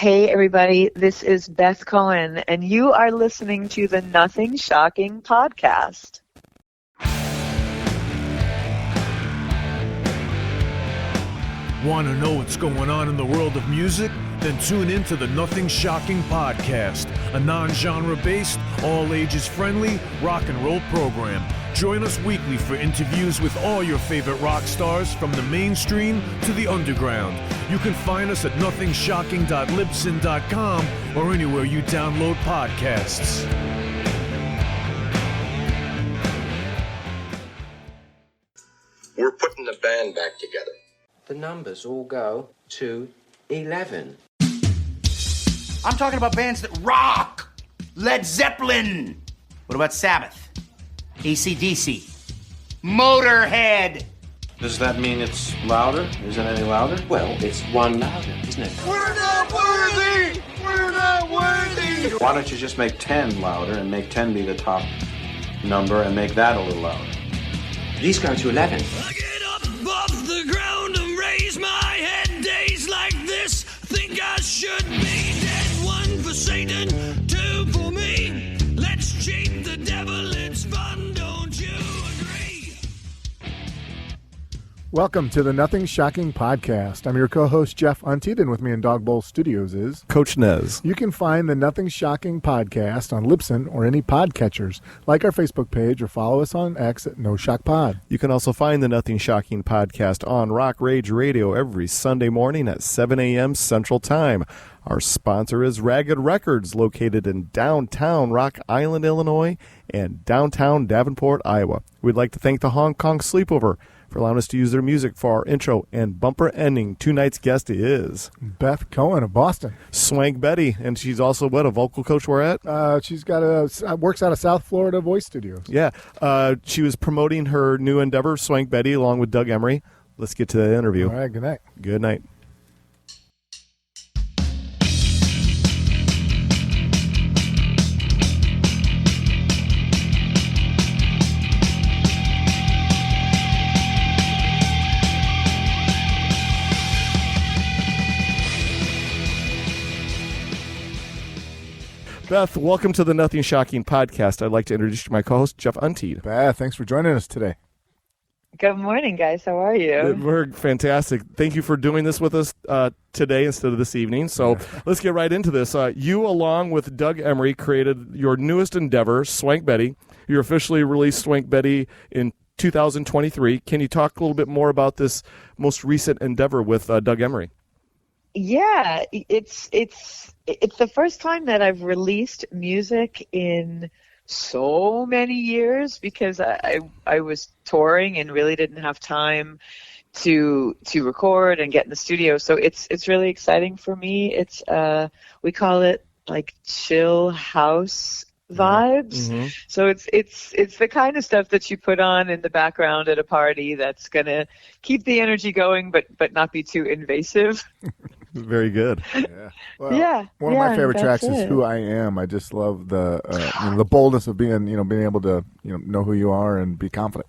Hey, everybody, this is Beth Cohen, and you are listening to the Nothing Shocking podcast. Want to know what's going on in the world of music? Then tune in to the Nothing Shocking podcast, a non-genre based, all ages friendly rock and roll program. Join us weekly for interviews with all your favorite rock stars from the mainstream to the underground. You can find us at nothingshocking.libsyn.com or anywhere you download podcasts. We're putting the band back together. The numbers all go to 11. I'm talking about bands that rock. Led Zeppelin. What about Sabbath? AC/DC. Motorhead. Does that mean it's louder? Is it any louder? Well, it's one louder, isn't it? We're not worthy! We're not worthy! Why don't you just make 10 louder and make 10 be the top number and make that a little louder? These go to 11. I get up off the ground and raise my head. Days like this, think I should be dead. One for Satan, two for me. Let's cheat the devil, it's fun, don't you agree? Welcome to the Nothing Shocking podcast. I'm your co-host, Jeff Untied, and with me in Dog Bowl Studios is Coach Nez. You can find the Nothing Shocking podcast on Libsyn or any podcatchers. Like our Facebook page or follow us on X at No Shock Pod. You can also find the Nothing Shocking podcast on Rock Rage Radio every Sunday morning at 7 a.m. Central Time. Our sponsor is Ragged Records, located in downtown Rock Island, Illinois, and downtown Davenport, Iowa. We'd like to thank the Hong Kong Sleepover for allowing us to use their music for our intro and bumper ending. Tonight's guest is Beth Cohen of Boston. Swank Betty, and she's also a vocal coach where at? She's works out of South Florida Voice Studios. Yeah, she was promoting her new endeavor, Swank Betty, along with Doug Emery. Let's get to the interview. All right, good night. Good night. Beth, welcome to the Nothing Shocking podcast. I'd like to introduce you to my co-host, Jeff Untied. Beth, thanks for joining us today. Good morning, guys. How are you? We're fantastic. Thank you for doing this with us today instead of this evening. So let's get right into this. You, along with Doug Emery, created your newest endeavor, Swank Betty. You officially released Swank Betty in 2023. Can you talk a little bit more about this most recent endeavor with Doug Emery? Yeah, it's the first time that I've released music in so many years because I was touring and really didn't have time to record and get in the studio. So it's really exciting for me. It's we call it like chill house vibes. Mm-hmm. So it's the kind of stuff that you put on in the background at a party that's gonna keep the energy going but not be too invasive. Very good. Yeah. Well, one of my favorite tracks is "Who I Am." I just love the boldness of being able to know who you are and be confident.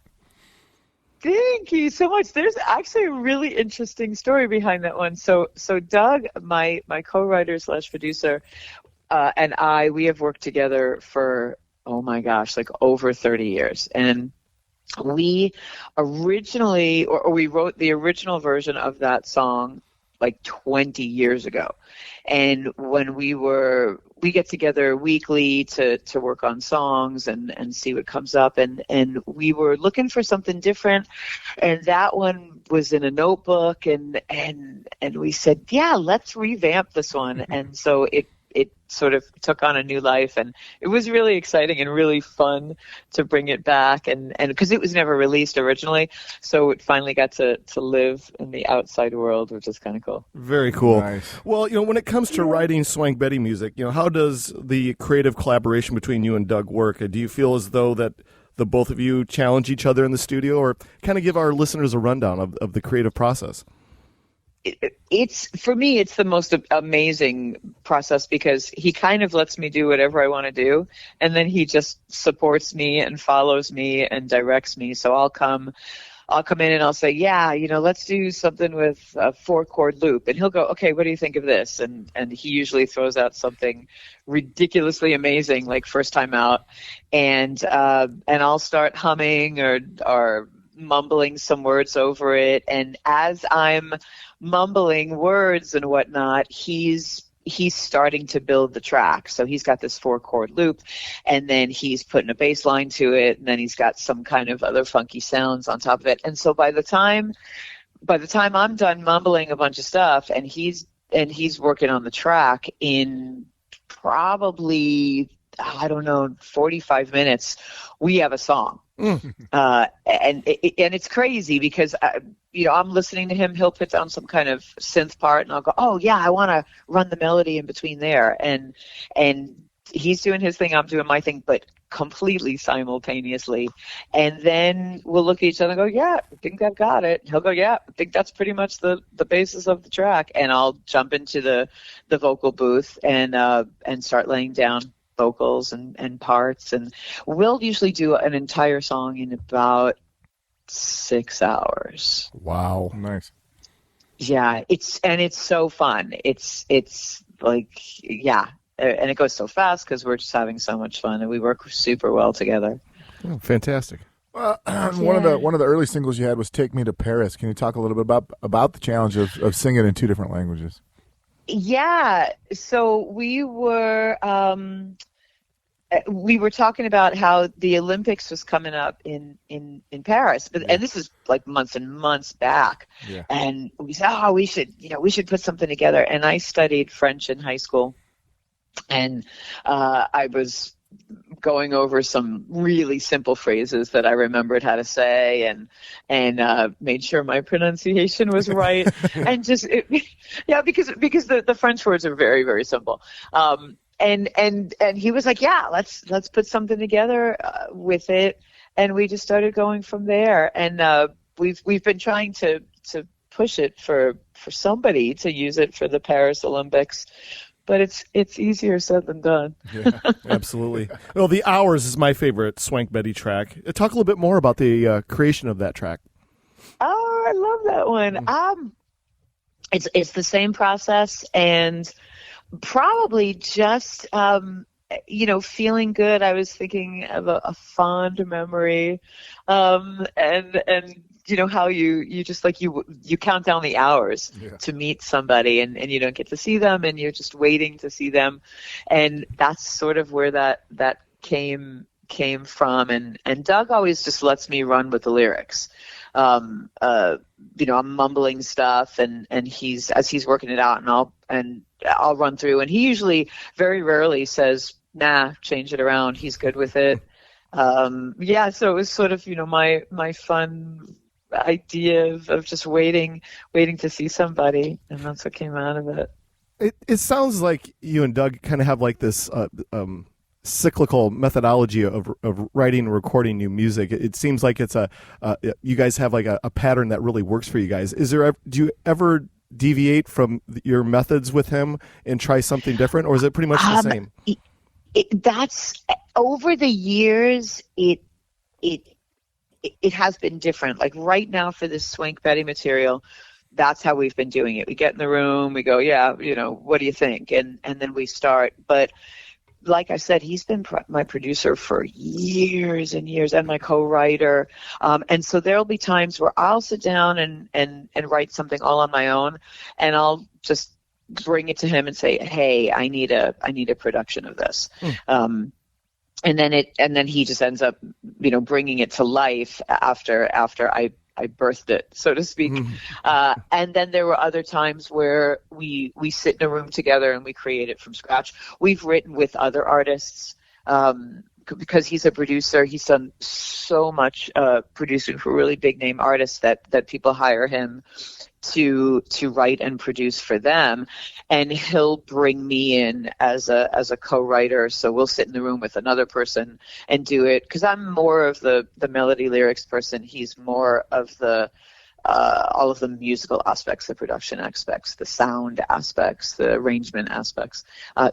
Thank you so much. There's actually a really interesting story behind that one. So Doug, my co-writer / producer, and we have worked together for like over 30 years, and we originally we wrote the original version of that song like 20 years ago. And when we get together weekly to work on songs and see what comes up, and we were looking for something different, and that one was in a notebook, and we said, yeah, let's revamp this one. And so it sort of took on a new life, and it was really exciting and really fun to bring it back, and because it was never released originally, so it finally got to live in the outside world, which is kind of cool. Very cool. Nice. Well, when it comes to writing Swank Betty music, how does the creative collaboration between you and Doug work? Do you feel as though that the both of you challenge each other in the studio, or kind of give our listeners a rundown of the creative process? For me, it's the most amazing process because he kind of lets me do whatever I want to do, and then he just supports me and follows me and directs me. So I'll come I'll come in and I'll say, yeah, let's do something with a 4-chord loop. And he'll go, okay, what do you think of this? And he usually throws out something ridiculously amazing, like first time out. And I'll start humming or mumbling some words over it. And as I'm mumbling words and whatnot, he's starting to build the track. So he's got this 4-chord loop, and then he's putting a bass line to it, and then he's got some kind of other funky sounds on top of it. And so by the time I'm done mumbling a bunch of stuff, and he's working on the track, in probably, 45 minutes, we have a song. And it's crazy because I'm listening to him. He'll put down some kind of synth part, and I'll go, oh yeah, I want to run the melody in between there. And he's doing his thing, I'm doing my thing, but completely simultaneously. And then we'll look at each other and go, yeah, I think I've got it. He'll go, yeah, I think that's pretty much the basis of the track. And I'll jump into the vocal booth and start laying down vocals and parts, and we'll usually do an entire song in about 6 hours. Wow, nice. Yeah, it's so fun. It's like, yeah, and it goes so fast because we're just having so much fun, and we work super well together. Oh, fantastic. One of the early singles you had was "Take Me to Paris." Can you talk a little bit about the challenge of singing in 2 different languages? Yeah, so we were talking about how the Olympics was coming up in Paris, and this is like months and months back. Yeah. And we said, we should put something together. And I studied French in high school, and I was going over some really simple phrases that I remembered how to say, and made sure my pronunciation was right, and because the French words are very, very simple. And he was like, yeah, let's put something together with it, and we just started going from there. And we've been trying to push it for somebody to use it for the Paris Olympics. But it's easier said than done. Yeah, absolutely. Well, The Hours is my favorite Swank Betty track. Talk a little bit more about the creation of that track. Oh, I love that one. It's the same process, and probably just feeling good. I was thinking of a fond memory, and how you just like you count down the hours to meet somebody, and you don't get to see them, and you're just waiting to see them, and that's sort of where that came from. And Doug always just lets me run with the lyrics. I'm mumbling stuff, and as he's working it out, and I'll run through, and he usually very rarely says, nah, change it around. He's good with it. So it was sort of my fun idea of just waiting to see somebody, and that's what came out of it. It sounds like you and Doug kind of have like this cyclical methodology of writing and recording new music. It seems like it's you guys have like a pattern that really works for you guys. Do you ever deviate from your methods with him and try something different, or is it pretty much the same? That's over the years. It has been different. Like right now for this Swank Betty material, that's how we've been doing it. We get in the room, we go, yeah, what do you think? And then we start. But like I said, he's been my producer for years and years, and my co-writer. And so there'll be times where I'll sit down and write something all on my own, and I'll just bring it to him and say, hey, I need a production of this. And then he just ends up, bringing it to life after I birthed it, so to speak. And then there were other times where we sit in a room together and we create it from scratch. We've written with other artists, because he's a producer. He's done so much producing for really big name artists that people hire him to write and produce for them, and he'll bring me in as a co-writer. So we'll sit in the room with another person and do it, because I'm more of the melody lyrics person. He's more of the all of the musical aspects, the production aspects, the sound aspects, the arrangement aspects.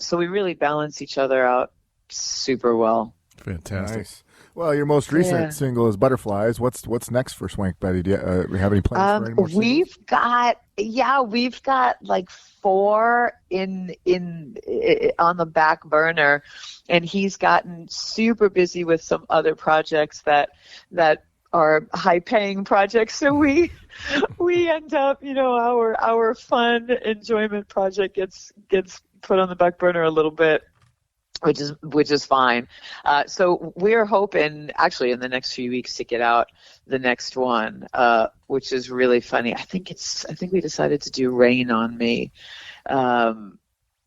So we really balance each other out super well. Fantastic. Nice. Well, your most recent single is Butterflies. What's next for Swank Betty? Do you have any plans for any more singles? We've got like 4 in on the back burner, and he's gotten super busy with some other projects that are high-paying projects. So we end up, our fun enjoyment project gets put on the back burner a little bit, which is fine. So we're hoping actually in the next few weeks to get out the next one, which is really funny. I think we decided to do Rain on Me.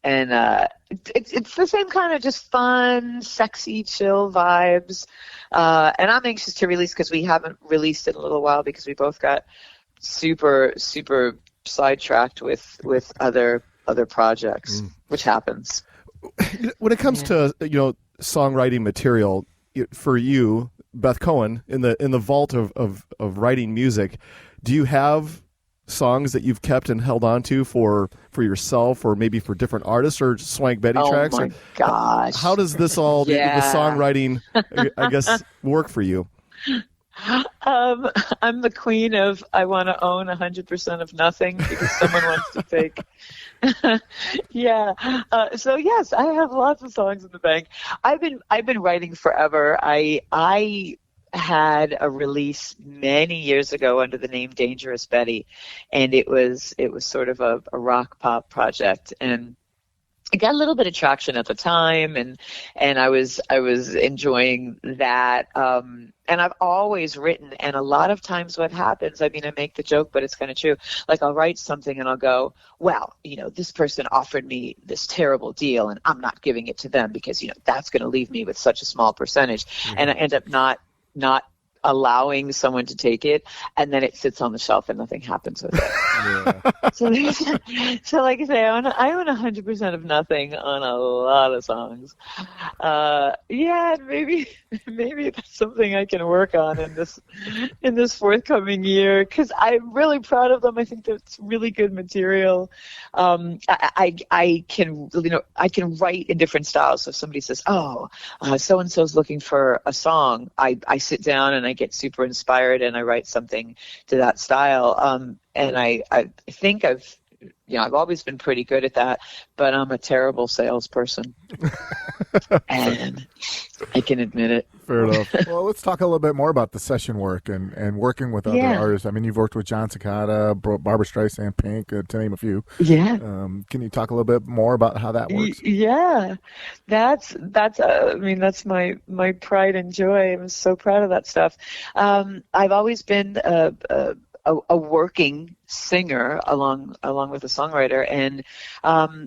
It's the same kind of just fun, sexy, chill vibes. And I'm anxious to release because we haven't released in a little while because we both got super, super sidetracked with other projects, which happens. When it comes to songwriting material for you, Beth Cohen, in the vault of writing music, do you have songs that you've kept and held on to for yourself or maybe for different artists or Swank Betty tracks? Oh my gosh! How does this all the songwriting, I guess, work for you? I'm the queen of I want to own 100% of nothing because someone wants to take. So yes, I have lots of songs in the bank. I've been writing forever. I had a release many years ago under the name Dangerous Betty, and it was sort of a rock pop project, and it got a little bit of traction at the time, and I was enjoying that. And I've always written, and a lot of times what happens, I mean, I make the joke, but it's kind of true. Like I'll write something and I'll go, well, this person offered me this terrible deal and I'm not giving it to them because, that's going to leave me with such a small percentage. Mm-hmm. And I end up not allowing someone to take it, and then it sits on the shelf and nothing happens with it. So like I say, I own 100% of nothing on a lot of songs. Maybe that's something I can work on in this forthcoming year because I'm really proud of them. I think that's really good material. I can write in different styles. So if somebody says, so and so's looking for a song, I sit down and I get super inspired and I write something to that style. And I think I've always been pretty good at that, but I'm a terrible salesperson. And I can admit it. Fair enough. Well, let's talk a little bit more about the session work and working with other artists. I mean, you've worked with Jon Secada, Barbara Streisand, Pink, to name a few. Yeah. Can you talk a little bit more about how that works? Yeah. That's my pride and joy. I'm so proud of that stuff. I've always been a working singer along with a songwriter, and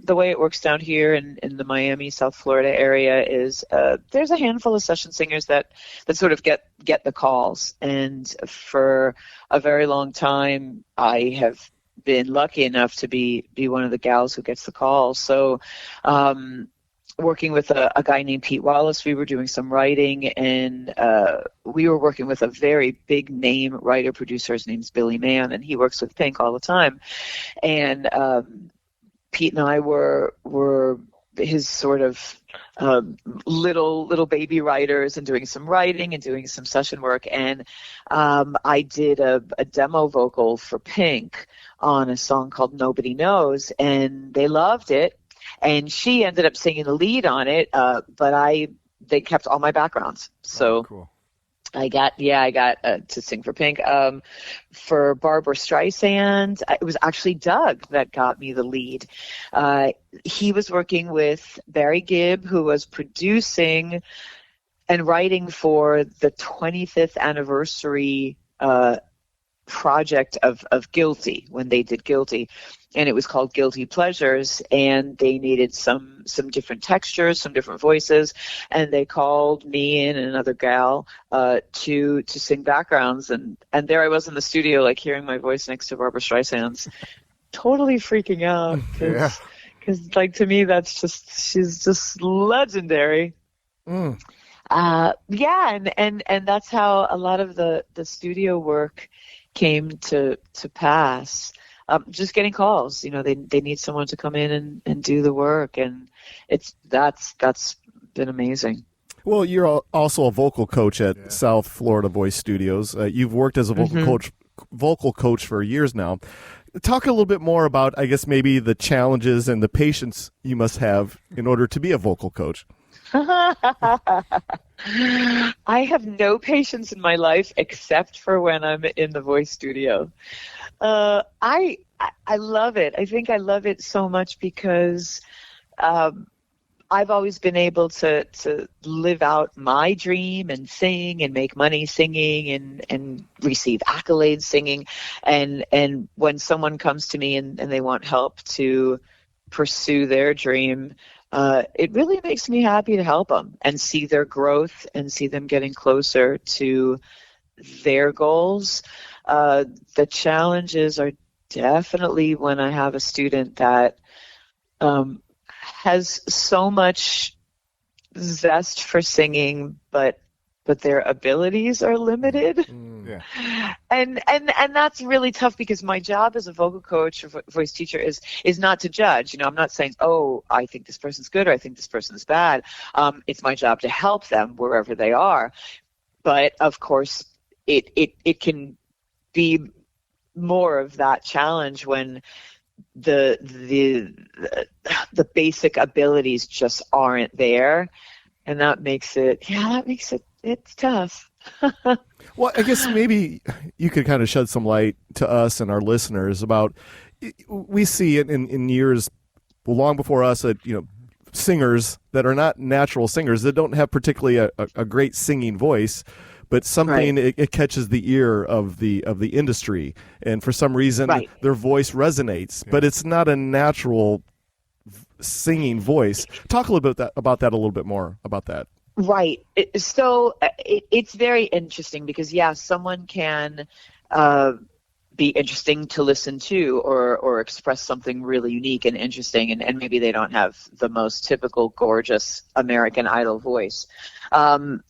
the way it works down here in the Miami, South Florida area is there's a handful of session singers that sort of get the calls, and for a very long time I have been lucky enough to be one of the gals who gets the calls. So working with a guy named Pete Wallace, we were doing some writing, and we were working with a very big name writer-producer. His name's Billy Mann, and he works with Pink all the time. And Pete and I were his sort of little baby writers and doing some writing and doing some session work. And I did a demo vocal for Pink on a song called Nobody Knows, and they loved it. And she ended up singing the lead on it, but they kept all my backgrounds. So cool. I got to sing for Pink. For Barbara Streisand, it was actually Doug that got me the lead. He was working with Barry Gibb, who was producing and writing for the 25th anniversary project of Guilty, when they did Guilty, and it was called Guilty Pleasures, and they needed some different textures, some different voices, and they called me and another gal to sing backgrounds, and there I was in the studio, like hearing my voice next to Barbara Streisand's, totally freaking out because like to me she's just legendary. And that's how a lot of the studio work came to pass. Just getting calls, they need someone to come in and do the work, and that's been amazing. Well, you're also a vocal coach at South Florida Voice Studios. You've worked as a vocal coach for years now. Talk a little bit more about, I guess, maybe the challenges and the patience you must have in order to be a vocal coach. I have no patience in my life except for when I'm in the voice studio. I love it. I think I love it so much because I've always been able to live out my dream and sing and make money singing and receive accolades singing. And when someone comes to me and they want help to pursue their dream, it really makes me happy to help them and see their growth and see them getting closer to their goals. The challenges are definitely when I have a student that has so much zest for singing, but their abilities are limited. And that's really tough because my job as a vocal coach or voice teacher is not to judge. You know, I'm not saying, oh, I think this person's good or I think this person's bad. It's my job to help them wherever they are. But of course, it can be more of that challenge when the basic abilities just aren't there, and that makes it's tough. Well, I guess maybe you could kind of shed some light to us and our listeners about, we see it in years long before us that, you know, singers that are not natural singers, that don't have particularly a great singing voice, but something it catches the ear of the industry, and for some reason their voice resonates, but it's not a natural singing voice. Talk a little bit about that a little bit more about that. Right. So it's very interesting because someone can be interesting to listen to or express something really unique and interesting, and maybe they don't have the most typical gorgeous American Idol voice, and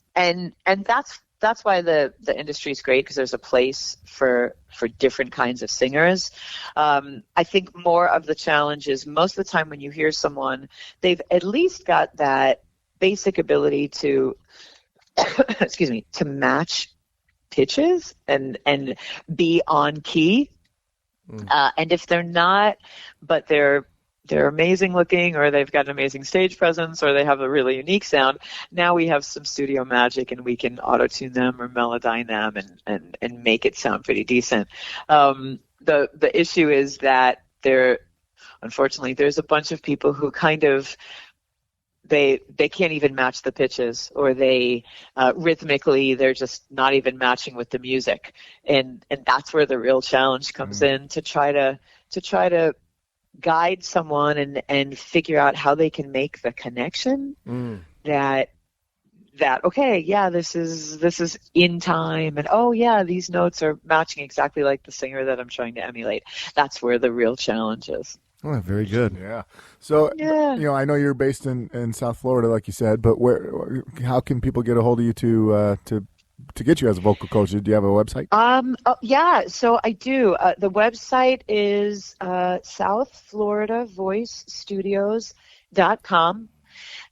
that's why the industry is great, because there's a place for different kinds of singers. I think more of the challenge is most of the time when you hear someone, they've at least got that basic ability to to match pitches and be on key. And if they're not, but they're amazing looking, or they've got an amazing stage presence, or they have a really unique sound, now we have some studio magic and we can auto-tune them or melodyne them and make it sound pretty decent. The issue is that unfortunately, there's a bunch of people who kind of they can't even match the pitches, or they rhythmically they're just not even matching with the music, and that's where the real challenge comes in, to try to guide someone and figure out how they can make the connection that okay, this is in time, and these notes are matching exactly like the singer that I'm trying to emulate. That's where the real challenge is. Oh, very good. Yeah. So, you know, I know you're based in South Florida, like you said, but how can people get a hold of you to get you as a vocal coach? Do you have a website? So I do. The website is southfloridavoicestudios.com.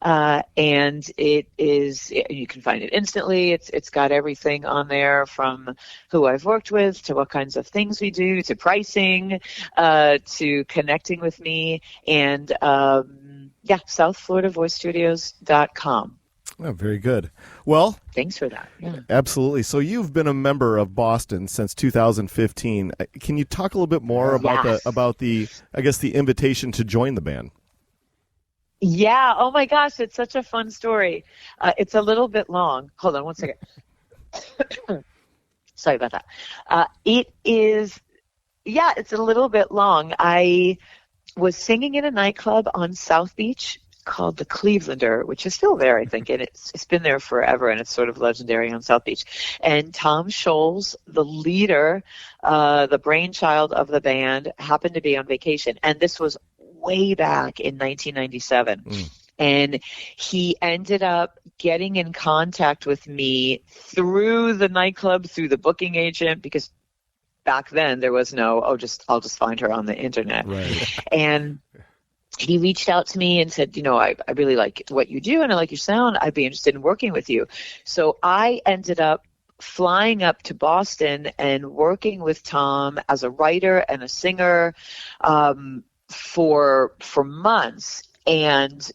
And it is, you can find it instantly. It's got everything on there, from who I've worked with to what kinds of things we do, to pricing, to connecting with me, and southfloridavoicestudios.com. Oh, very good. Well, thanks for that. Yeah. Absolutely. So you've been a member of Boston since 2015. Can you talk a little bit more about the invitation to join the band? Yeah. Oh my gosh, it's such a fun story. It's a little bit long. Hold on one second. Sorry about that. It's a little bit long. I was singing in a nightclub on South Beach called the Clevelander, which is still there, I think, and it's been there forever, and it's sort of legendary on South Beach. And Tom Scholes, the leader, the brainchild of the band, happened to be on vacation, and this was way back in 1997. And he ended up getting in contact with me through the nightclub, through the booking agent, because back then there was no, I'll just find her on the internet. Right. And he reached out to me and said, I really like what you do and I like your sound. I'd be interested in working with you. So I ended up flying up to Boston and working with Tom as a writer and a singer for months. And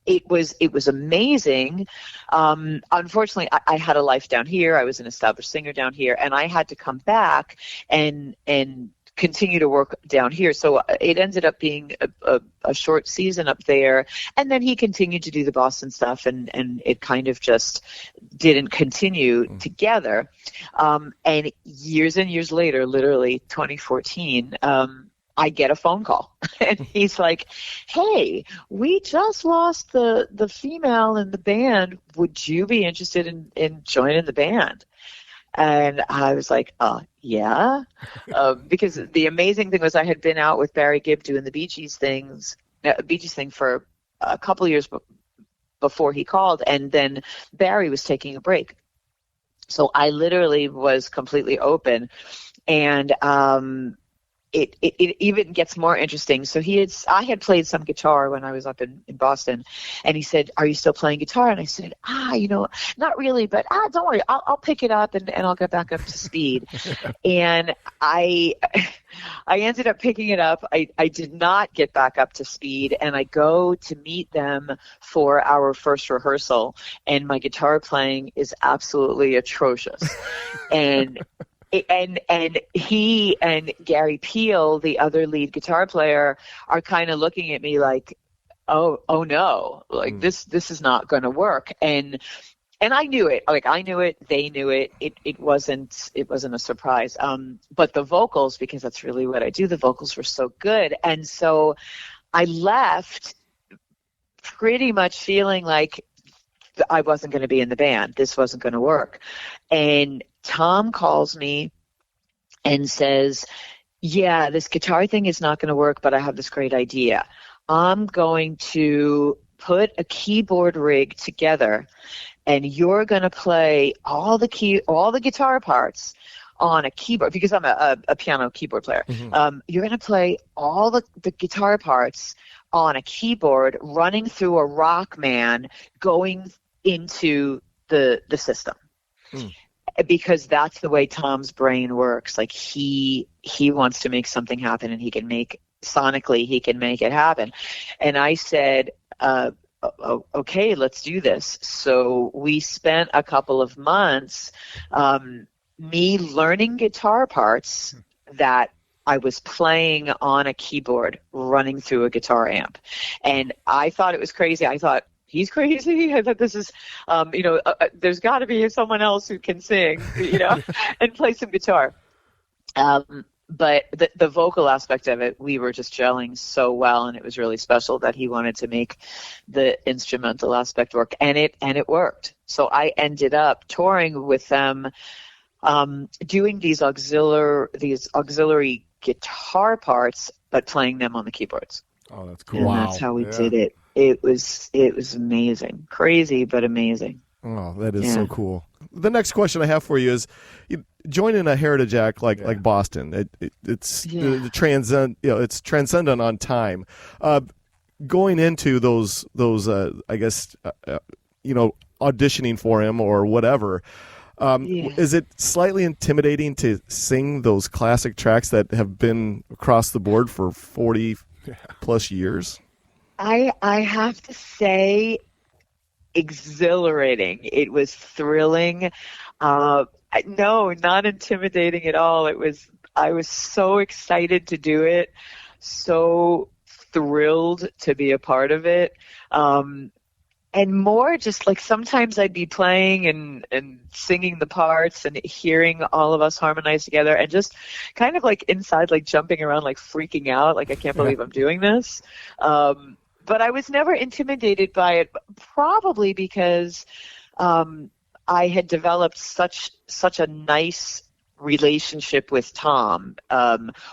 it was amazing. Unfortunately, I had a life down here. I was an established singer down here, and I had to come back and continue to work down here. So it ended up being a short season up there. And then he continued to do the Boston stuff, and it kind of just didn't continue together. And years and years later, literally 2014, I get a phone call and he's like, "Hey, we just lost the female in the band. Would you be interested in joining the band?" And I was like, yeah. Because the amazing thing was I had been out with Barry Gibb doing the Bee Gees thing for a couple of years before he called. And then Barry was taking a break. So I literally was completely open. And it even gets more interesting. So I had played some guitar when I was up in Boston, and he said, "Are you still playing guitar?" And I said, not really, but don't worry, I'll pick it up and I'll get back up to speed. And I ended up picking it up. I did not get back up to speed, and I go to meet them for our first rehearsal, and my guitar playing is absolutely atrocious. And he and Gary Peel, the other lead guitar player, are kind of looking at me like, oh no, like this is not going to work. And I knew it. Like I knew it. They knew it. It wasn't a surprise. But the vocals, because that's really what I do, the vocals were so good. And so I left pretty much feeling like I wasn't going to be in the band. This wasn't going to work. And Tom calls me and says, "Yeah, this guitar thing is not going to work, but I have this great idea. I'm going to put a keyboard rig together, and you're going to play all the guitar parts on a keyboard," because I'm a piano keyboard player. Mm-hmm. You're going to play all the guitar parts on a keyboard running through a Rockman going into the system. Because that's the way Tom's brain works. Like he wants to make something happen, and he can make it happen. And I said, okay, let's do this. So we spent a couple of months, me learning guitar parts that I was playing on a keyboard running through a guitar amp. And I thought it was crazy. I thought, he's crazy. I thought this is, there's got to be someone else who can sing, and play some guitar. But the vocal aspect of it, we were just gelling so well, and it was really special that he wanted to make the instrumental aspect work, and it worked. So I ended up touring with them, doing these auxiliary guitar parts, but playing them on the keyboards. Oh, that's cool. And that's how we did it. It was amazing. Crazy, but amazing. Oh, that is so cool. The next question I have for you is, joining a heritage act like Boston, it's it's transcendent on time. Going into those I guess auditioning for him or whatever, is it slightly intimidating to sing those classic tracks that have been across the board for 40 plus years? I have to say, exhilarating. It was thrilling. No, not intimidating at all. I was so excited to do it, so thrilled to be a part of it. And more just like sometimes I'd be playing and singing the parts and hearing all of us harmonize together and just kind of like inside, like jumping around, like freaking out, like I can't believe I'm doing this. But I was never intimidated by it, probably because I had developed such a nice relationship with Tom,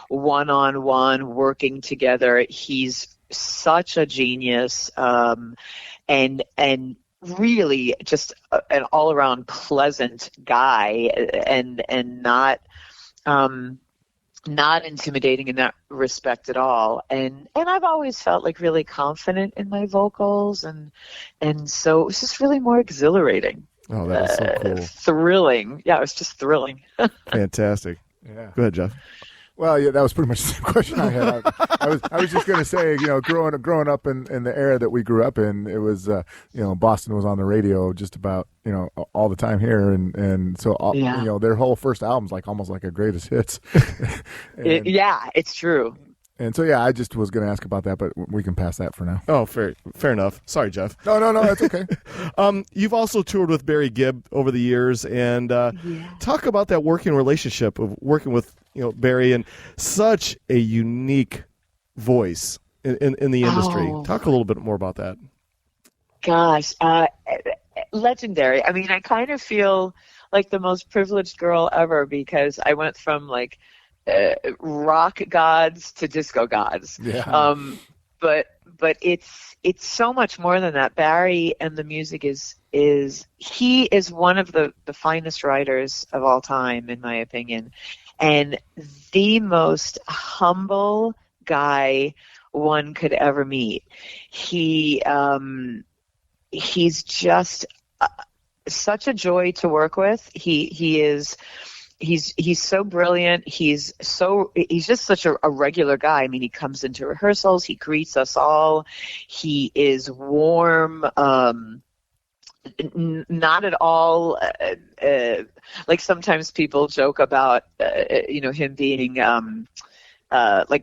one-on-one, working together. He's such a genius, and really just an all-around pleasant guy, and not not intimidating in that respect at all. And I've always felt like really confident in my vocals, and so it was just really more exhilarating. Oh, that was so cool. Thrilling. Yeah, it was just thrilling. Fantastic. Yeah. Go ahead, Jeff. Well, yeah, that was pretty much the same question I had. I was just going to say, growing up in the era that we grew up in, it was, Boston was on the radio just about, all the time here, and so their whole first album's almost like a greatest hits. It's true. And so, I just was going to ask about that, but we can pass that for now. Oh, fair enough. Sorry, Jeff. No, that's okay. You've also toured with Barry Gibb over the years, and talk about that working relationship of working with Barry, and such a unique voice in the industry. Talk a little bit more about that. Gosh, legendary. I mean, I kind of feel like the most privileged girl ever, because I went from rock gods to disco gods. Yeah. But it's so much more than that. Barry and the music he is one of the finest writers of all time, in my opinion, and the most humble guy one could ever meet. He's just such a joy to work with. He's so brilliant. He's just such a regular guy. I mean, he comes into rehearsals, he greets us all. He is warm, not at all like sometimes people joke about him being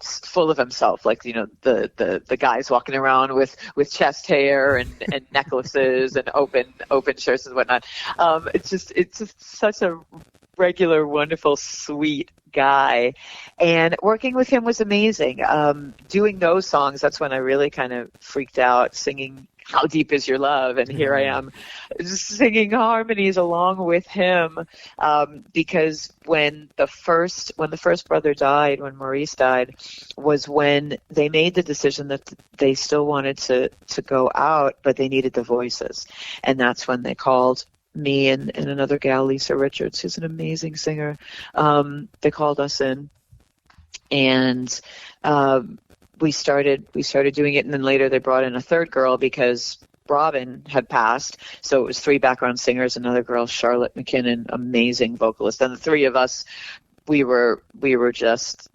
full of himself, the guys walking around with chest hair and necklaces and open shirts and whatnot. It's just such a regular, wonderful, sweet guy, and working with him was amazing. Doing those songs, that's when I really kind of freaked out, singing How Deep Is Your Love, and here I am just singing harmonies along with him, because when the first brother died, when Maurice died, was when they made the decision that they still wanted to go out, but they needed the voices, and that's when they called me and another gal, Lisa Richards, who's an amazing singer. They called us in, and we started doing it. And then later they brought in a third girl because Robin had passed. So it was 3 background singers, another girl, Charlotte McKinnon, amazing vocalist. And the 3 of us, we were just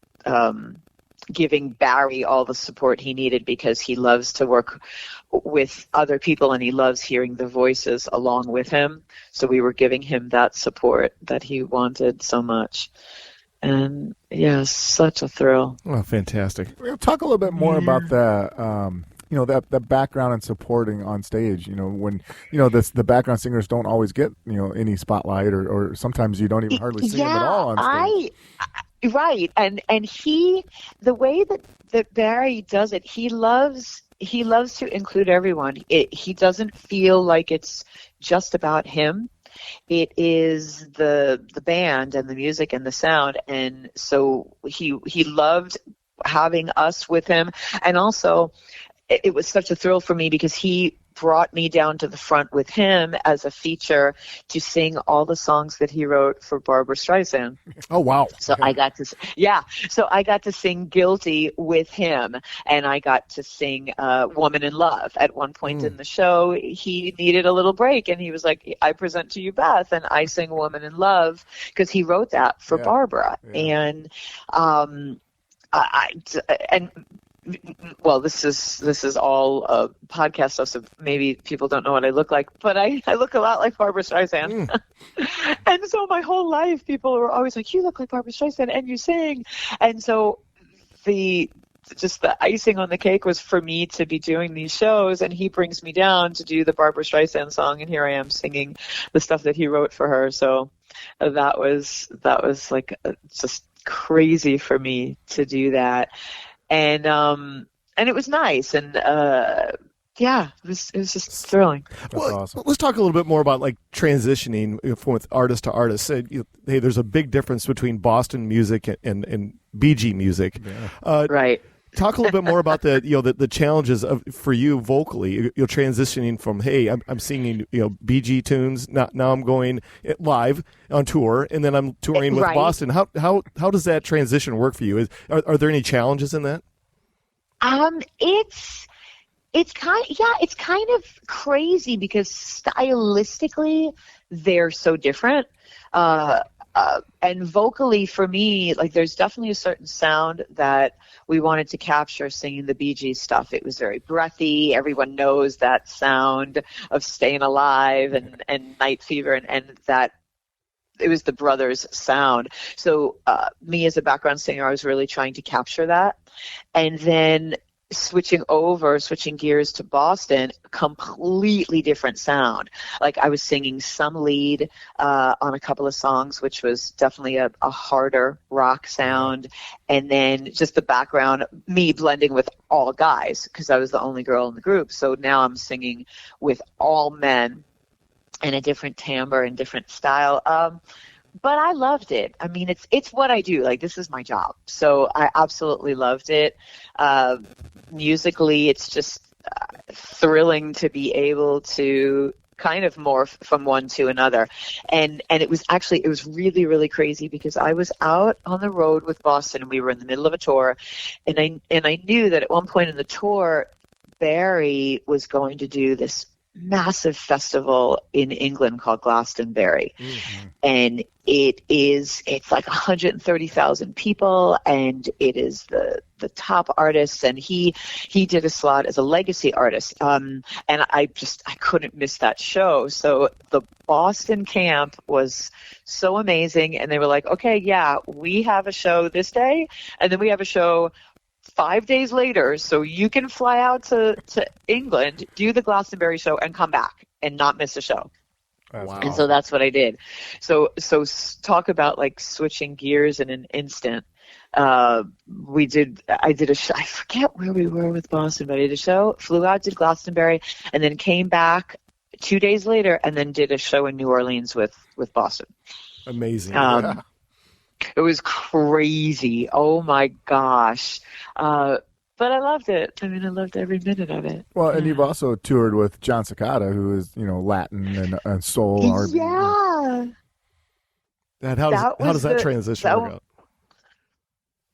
giving Barry all the support he needed, because he loves to work with other people and he loves hearing the voices along with him. So we were giving him that support that he wanted so much. And such a thrill. Oh, fantastic. Talk a little bit more about that background and supporting on stage. When the background singers don't always get any spotlight, or sometimes you don't even hardly see them at all on stage. Right, and he, the way that Barry does it, he loves to include everyone. He doesn't feel like it's just about him. It is the band and the music and the sound, and so he loved having us with him. And also, it was such a thrill for me because he brought me down to the front with him as a feature to sing all the songs that he wrote for Barbara Streisand. Oh, wow. So I got to sing Guilty with him, and I got to sing Woman in Love. At one point in the show, he needed a little break, and he was like, I present to you Beth, and I sing Woman in Love, because he wrote that for Barbara. Yeah. And well, this is all podcast stuff, so maybe people don't know what I look like, but I look a lot like Barbara Streisand. And so my whole life, people were always like, you look like Barbara Streisand, and you sing. And so the icing on the cake was for me to be doing these shows, and he brings me down to do the Barbara Streisand song, and here I am singing the stuff that he wrote for her. So that was like just crazy for me to do that. And it was nice, and it was just thrilling. Well, awesome. Let's talk a little bit more about transitioning from artist to artist. Hey, there's a big difference between Boston music and BG music. Yeah. Right. Talk a little bit more about the challenges for you vocally. You're transitioning from, hey, I'm singing BG tunes. Now I'm going live on tour, and then I'm touring with Boston. How does that transition work for you? Are there any challenges in that? It's kind of crazy because stylistically they're so different. And vocally for me, like there's definitely a certain sound that we wanted to capture singing the Bee Gees stuff. It was very breathy. Everyone knows that sound of Staying Alive and Night Fever and that it was the brothers' sound. So me as a background singer, I was really trying to capture that. And then switching gears to Boston, completely different sound. Like I was singing some lead on a couple of songs, which was definitely a harder rock sound. And then just the background, me blending with all guys because I was the only girl in the group. So now I'm singing with all men and a different timbre and different style. But I loved it. I mean, it's what I do. Like, this is my job. So I absolutely loved it. Musically, it's just thrilling to be able to kind of morph from one to another. And it was really, really crazy because I was out on the road with Boston and we were in the middle of a tour. And I knew that at one point in the tour, Barry was going to do this massive festival in England called Glastonbury. Mm-hmm. And it's like 130,000 people, and it is the top artists, and he did a slot as a legacy artist. And I couldn't miss that show. So the Boston camp was so amazing, and they were like, okay, yeah, we have a show this day, and then we have a show 5 days later, so you can fly out to England, do the Glastonbury show, and come back and not miss a show. Wow. And so that's what I did. So talk about like switching gears in an instant. I did a show. I forget where we were with Boston, but I did a show, flew out, did Glastonbury, and then came back 2 days later, and then did a show in New Orleans with Boston. Amazing. It was crazy. Oh my gosh. But I loved it. I mean, I loved every minute of it. Well, and you've also toured with Jon Secada, who is, Latin and soul R&B. Yeah. How does that transition work out?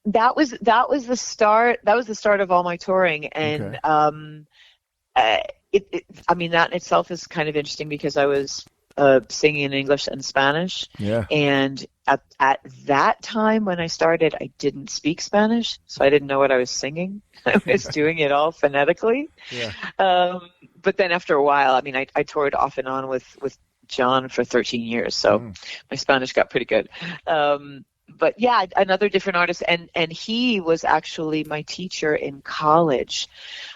That was the start. That was the start of all my touring, and I mean, that in itself is kind of interesting because I was singing in English and Spanish. Yeah. And at that time when I started, I didn't speak Spanish, so I didn't know what I was singing. I was doing it all phonetically. Yeah. But then after a while, I mean, I toured off and on with Jon for 13 years, so my Spanish got pretty good. But yeah, another different artist, and he was actually my teacher in college.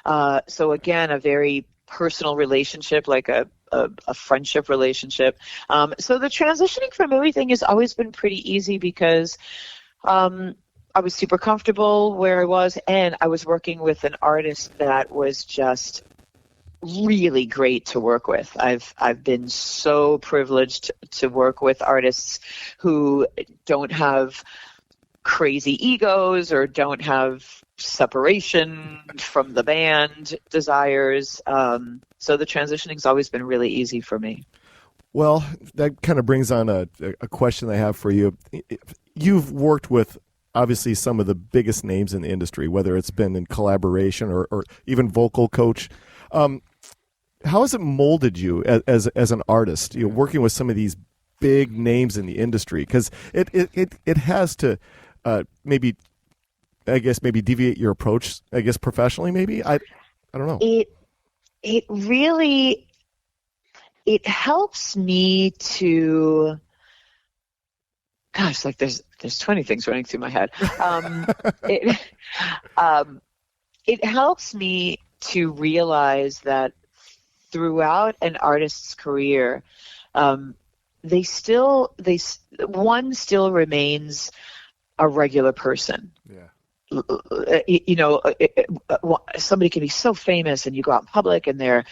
So again, a very personal relationship, like a friendship relationship. So the transitioning from everything has always been pretty easy because I was super comfortable where I was, and I was working with an artist that was just really great to work with. I've been so privileged to work with artists who don't have crazy egos or don't have separation from the band desires. So the transitioning's always been really easy for me. Well, that kind of brings on a question I have for you. You've worked with obviously some of the biggest names in the industry, whether it's been in collaboration or even vocal coach. How has it molded you as an artist? Working with some of these big names in the industry, because it has to maybe deviate your approach, I guess, professionally. Maybe I don't know. It really helps me to. Gosh, like there's 20 things running through my head. It helps me to realize that throughout an artist's career, one still remains a regular person. Yeah. Somebody can be so famous and you go out in public and their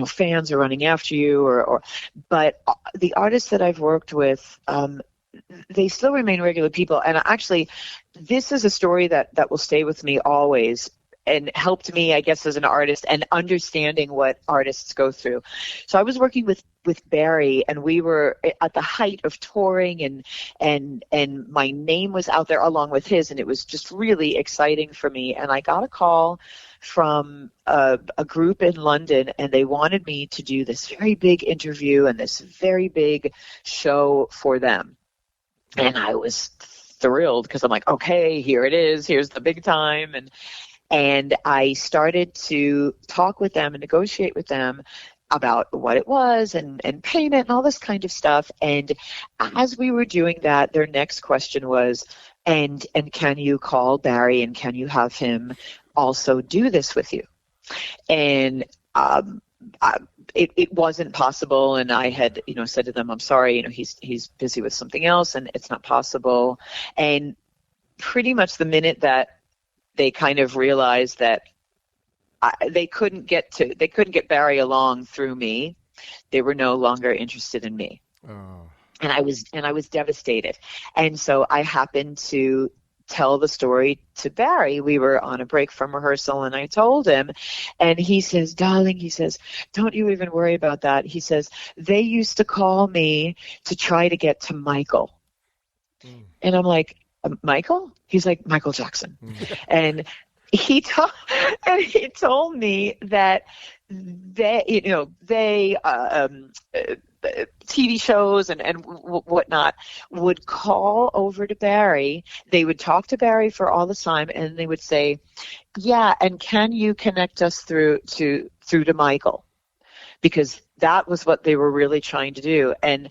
fans are running after you but the artists that I've worked with, they still remain regular people. And actually, this is a story that will stay with me always, and helped me, I guess, as an artist and understanding what artists go through. So I was working with Barry, and we were at the height of touring, and my name was out there along with his, and it was just really exciting for me. And I got a call from a group in London, and they wanted me to do this very big interview and this very big show for them. And I was thrilled because I'm like, okay, here it is. Here's the big time. And I started to talk with them and negotiate with them about what it was and payment and all this kind of stuff. And as we were doing that, their next question was, and can you call Barry and can you have him also do this with you? And it wasn't possible. And I had, said to them, I'm sorry, he's busy with something else and it's not possible. And pretty much the minute that they kind of realized that they couldn't get Barry along through me, they were no longer interested in me. Oh. And I was devastated. And so I happened to tell the story to Barry. We were on a break from rehearsal, and I told him, and he says, darling, he says, don't you even worry about that. He says, they used to call me to try to get to Michael. And I'm like, Michael? He's like, Michael Jackson. And he told me that they TV shows and whatnot would call over to Barry. They would talk to Barry for all the time, and they would say, yeah, and can you connect us through to Michael? Because that was what they were really trying to do. And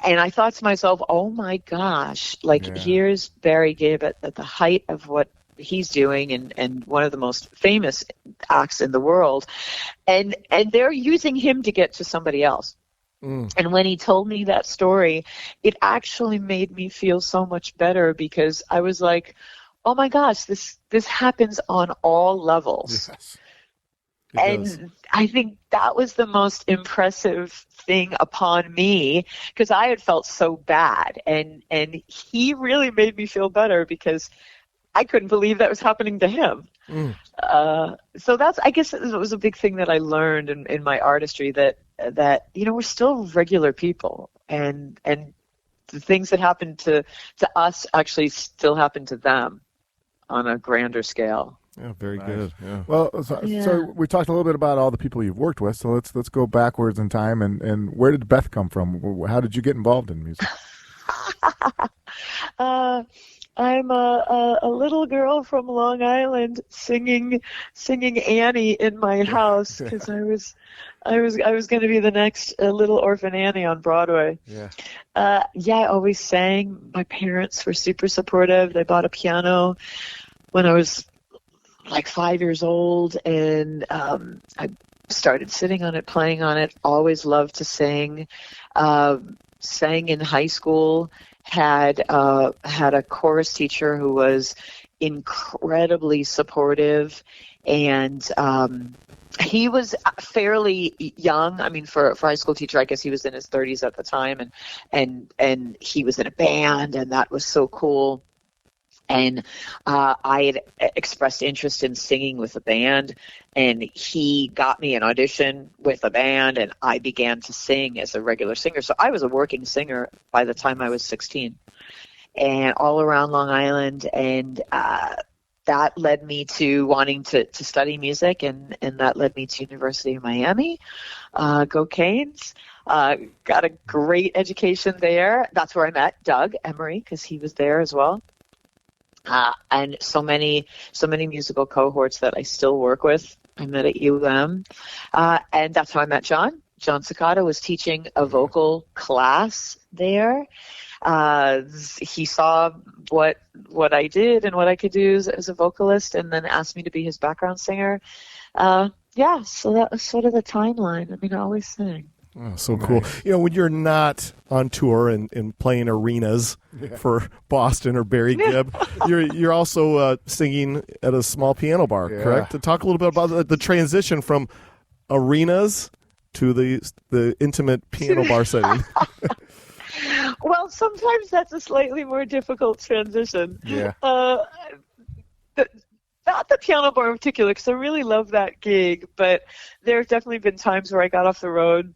I thought to myself, oh my gosh, here's Barry Gibb at the height of what he's doing and one of the most famous acts in the world. And they're using him to get to somebody else. And when he told me that story, it actually made me feel so much better, because I was like, oh my gosh, this happens on all levels. Yes. And I think that was the most impressive thing upon me, because I had felt so bad, and he really made me feel better, because I couldn't believe that was happening to him. So I guess it was a big thing that I learned in my artistry, that we're still regular people, and the things that happen to us actually still happen to them on a grander scale. Yeah, very good. Yeah. Well, so we talked a little bit about all the people you've worked with. So let's go backwards in time. And where did Beth come from? How did you get involved in music? I'm a little girl from Long Island singing Annie in my house, because I was going to be the next Little Orphan Annie on Broadway. Yeah. I always sang. My parents were super supportive. They bought a piano when I was like 5 years old, and I started sitting on it, playing on it. Always loved to sing. Sang in high school. Had a chorus teacher who was incredibly supportive, and he was fairly young. I mean, for a high school teacher, I guess he was in his 30s at the time, and he was in a band, and that was so cool. And I had expressed interest in singing with a band, and he got me an audition with a band, and I began to sing as a regular singer. So I was a working singer by the time I was 16, and all around Long Island. And that led me to wanting to study music, and that led me to University of Miami. Go Canes. Got a great education there. That's where I met Doug Emery, because he was there as well. And so many musical cohorts that I still work with. I met at UM, and that's how I met Jon. Jon Secada was teaching a vocal class there. He saw what I did and what I could do as a vocalist, and then asked me to be his background singer. So that was sort of the timeline. I mean, I always sang. Oh, so cool. When you're not on tour and playing arenas for Boston or Barry Gibb, you're also singing at a small piano bar, correct? To talk a little bit about the transition from arenas to the intimate piano bar setting. Well, sometimes that's a slightly more difficult transition. Yeah. Not the piano bar in particular, because I really love that gig, but there have definitely been times where I got off the road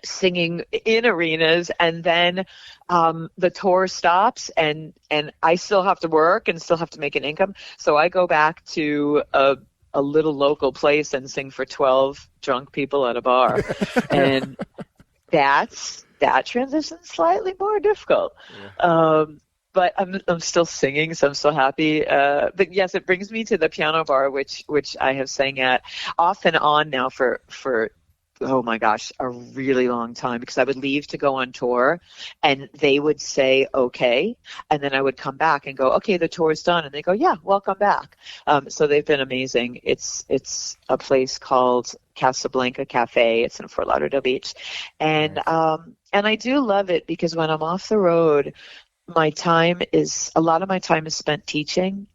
singing in arenas, and then the tour stops, and I still have to work and still have to make an income, so I go back to a little local place and sing for 12 drunk people at a bar. And that transition's slightly more difficult. Yeah. But I'm still singing, so I'm still happy. But yes, it brings me to the piano bar, which I have sang at off and on now for oh my gosh, a really long time, because I would leave to go on tour and they would say, okay. And then I would come back and go, okay, the tour's done. And they go, yeah, welcome back. So they've been amazing. It's a place called Casablanca Cafe. It's in Fort Lauderdale Beach. And I do love it because when I'm off the road, a lot of my time is spent teaching.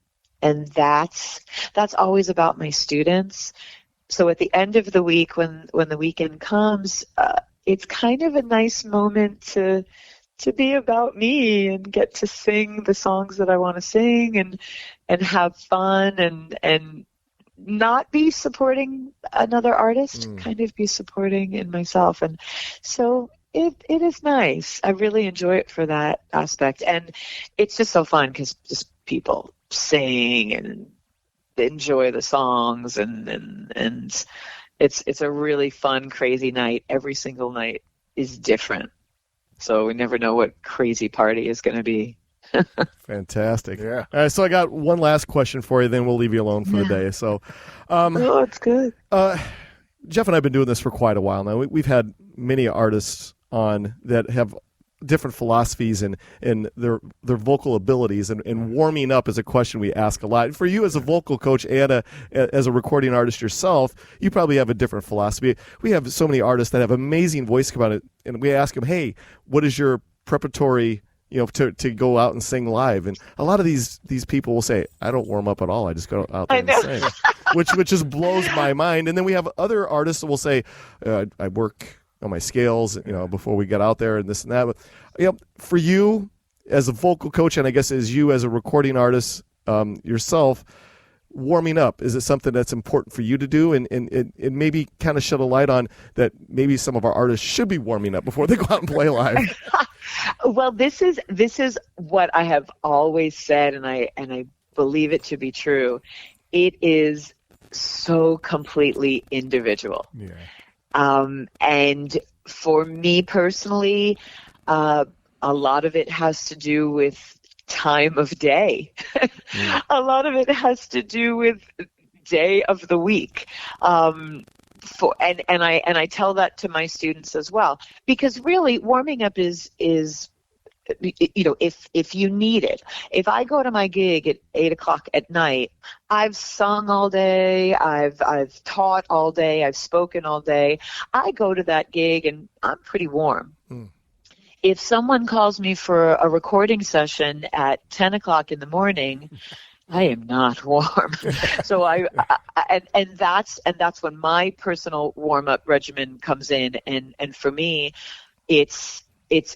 And that's always about my students. So at the end of the week, when the weekend comes, it's kind of a nice moment to be about me and get to sing the songs that I want to sing and have fun and not be supporting another artist, kind of be supporting in myself. And so it is nice. I really enjoy it for that aspect. And it's just so fun because just people sing and enjoy the songs, and it's a really fun, crazy night. Every single night is different, so we never know what crazy party is going to be. Fantastic. Yeah. All right, so I got one last question for you, then we'll leave you alone for the day. So, oh, it's good. Jeff and I have been doing this for quite a while now. We've had many artists on that have different philosophies and their vocal abilities, and warming up is a question we ask a lot. For you as a vocal coach and as a recording artist yourself, you probably have a different philosophy. We have so many artists that have amazing voice come out, and we ask them, hey, what is your preparatory, to go out and sing live? And a lot of these people will say, I don't warm up at all. I just go out there and sing, which just blows my mind. And then we have other artists that will say, I work on my scales, before we get out there and this and that. But, for you as a vocal coach, and I guess as you as a recording artist yourself, warming up, is it something that's important for you to do? And maybe kind of shed a light on that maybe some of our artists should be warming up before they go out and play live. Well, this is what I have always said, and I believe it to be true. It is so completely individual. Yeah. And for me personally, a lot of it has to do with time of day. A lot of it has to do with day of the week. And I tell that to my students as well, because really warming up is if you need it. If I go to my gig at 8:00 at night, I've sung all day, I've taught all day, I've spoken all day. I go to that gig and I'm pretty warm. If someone calls me for a recording session at 10:00 in the morning, I am not warm. So that's when my personal warm up regimen comes in, and for me, it's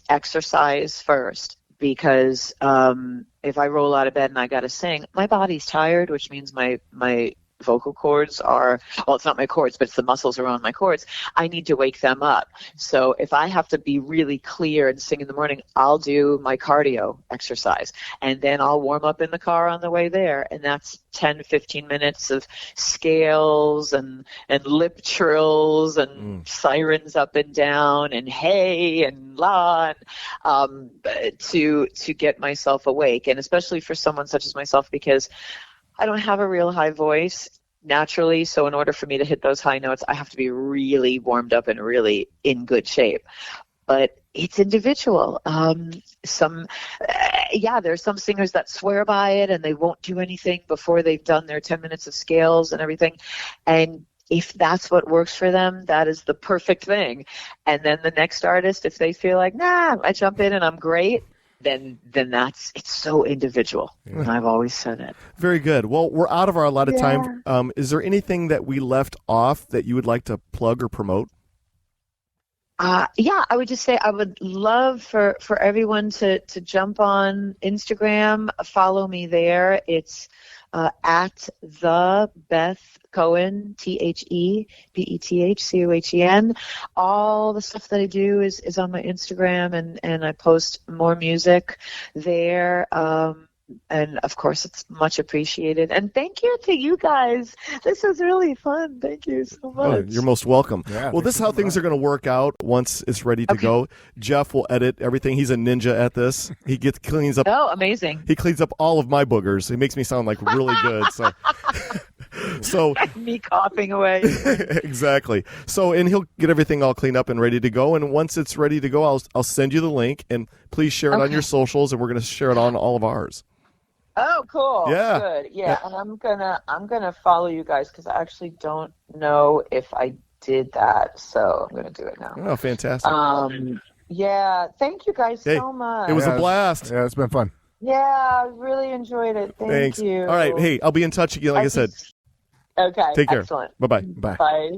exercise first, because if I roll out of bed and I got to sing, my body's tired, which means my vocal cords are, well, it's not my cords, but it's the muscles around my cords. I need to wake them up. So if I have to be really clear and sing in the morning, I'll do my cardio exercise, and then I'll warm up in the car on the way there. And that's 10 to 15 minutes of scales and lip trills and sirens up and down and hey and la, to get myself awake. And especially for someone such as myself, because I don't have a real high voice naturally, so in order for me to hit those high notes, I have to be really warmed up and really in good shape. But it's individual. There's some singers that swear by it and they won't do anything before they've done their 10 minutes of scales and everything. And if that's what works for them, that is the perfect thing. And then the next artist, if they feel like, I jump in and I'm great, then it's so individual. And I've always said it. Very good. Well, we're out of our allotted time. Is there anything that we left off that you would like to plug or promote? Yeah, I would just say I would love for everyone to jump on Instagram, follow me there. It's at the Beth Cohen, TheBethCohen. All the stuff that I do is on my Instagram, and I post more music there. And of course, it's much appreciated. And thank you to you guys. This was really fun. Thank you so much. Oh, you're most welcome. Yeah, well, this is how things are going to work out once it's ready to go. Jeff will edit everything. He's a ninja at this. He cleans up. Oh, amazing. He cleans up all of my boogers. He makes me sound like really good. So me coughing away. Exactly. So, and he'll get everything all cleaned up and ready to go. And once it's ready to go, I'll send you the link, and please share it on your socials, and we're going to share it on all of ours. Oh, cool. Yeah. Good. Yeah, and I'm gonna follow you guys because I actually don't know if I did that, so I'm gonna do it now. Oh, fantastic. Yeah. Thank you guys so much. It was a blast. Yeah, it's been fun. Yeah, I really enjoyed it. Thanks. You. All right. Hey, I'll be in touch again. Like I said. Okay. Take care. Excellent. Bye-bye. Bye. Bye.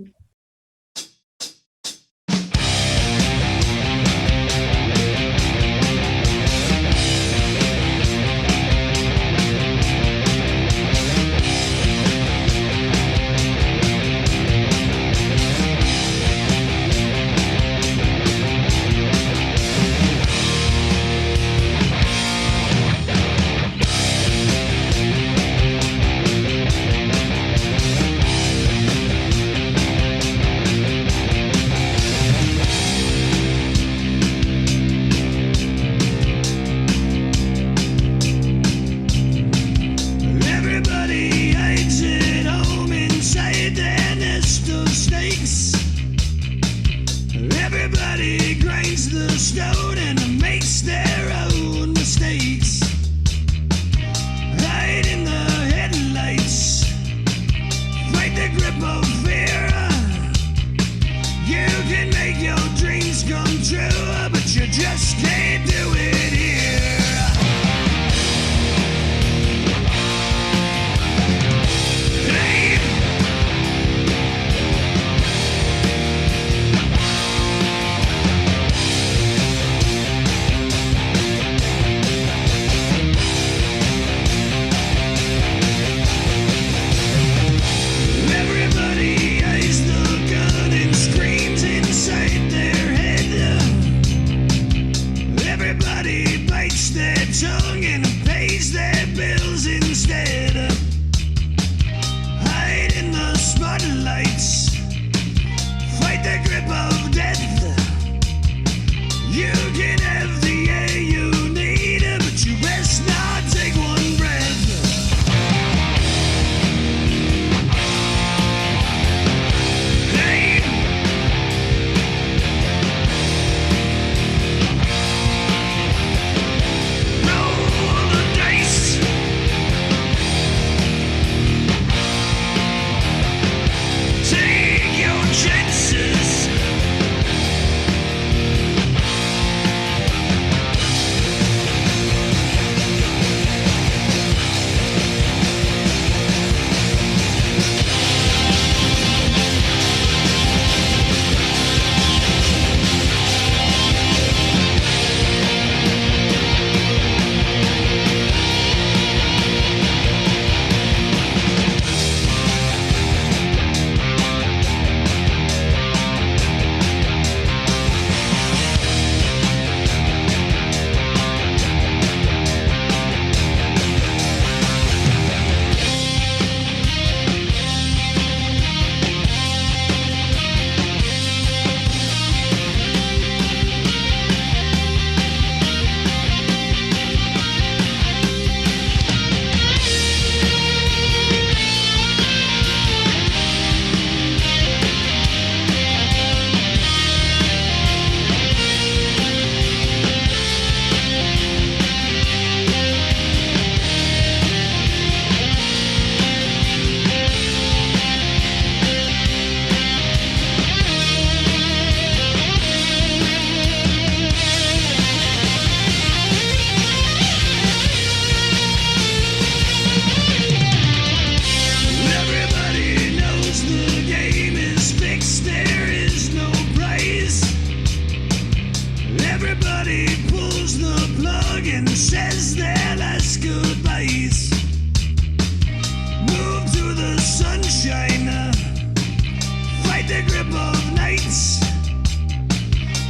the grip of nights.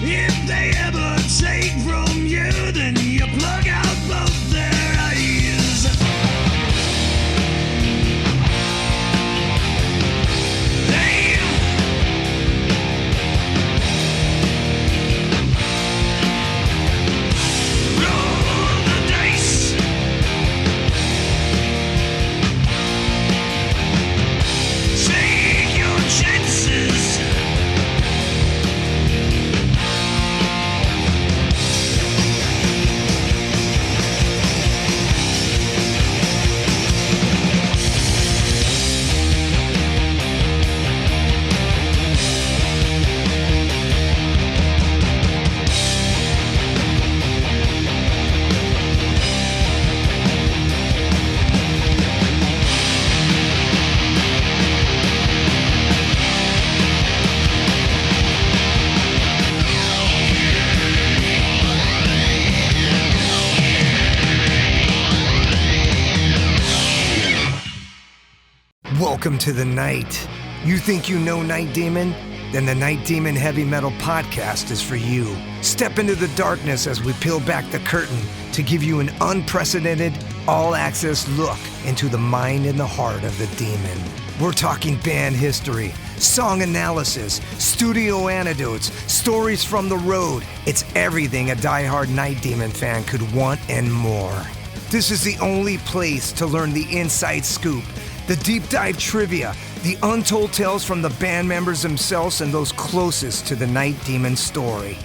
If they ever take from you, then you plug out both their eyes. They roll the dice. Take your chances. Welcome to the night. You think you know Night Demon? Then the Night Demon Heavy Metal Podcast is for you. Step into the darkness as we peel back the curtain to give you an unprecedented, all-access look into the mind and the heart of the demon. We're talking band history, song analysis, studio anecdotes, stories from the road. It's everything a diehard Night Demon fan could want and more. This is the only place to learn the inside scoop, the deep dive trivia, the untold tales from the band members themselves and those closest to the Night Demon story.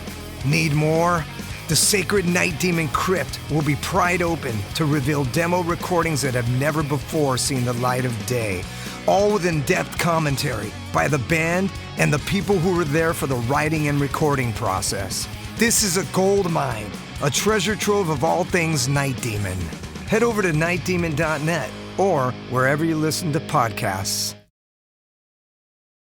Need more? The Sacred Night Demon Crypt will be pried open to reveal demo recordings that have never before seen the light of day, all with in-depth commentary by the band and the people who were there for the writing and recording process. This is a gold mine, a treasure trove of all things Night Demon. Head over to nightdemon.net or wherever you listen to podcasts.